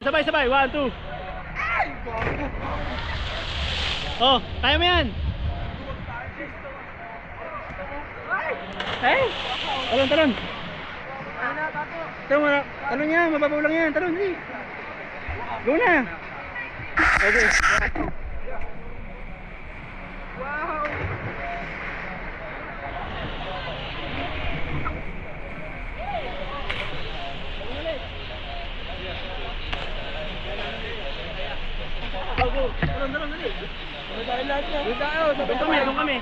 Sabay-sabay, 1, 2. Oh, kaya mo yan. Eh, talon. Talon niya, mababaw lang yan. Talon, dali. Go na. Okay. Wow. Talon, dali. Doon kami.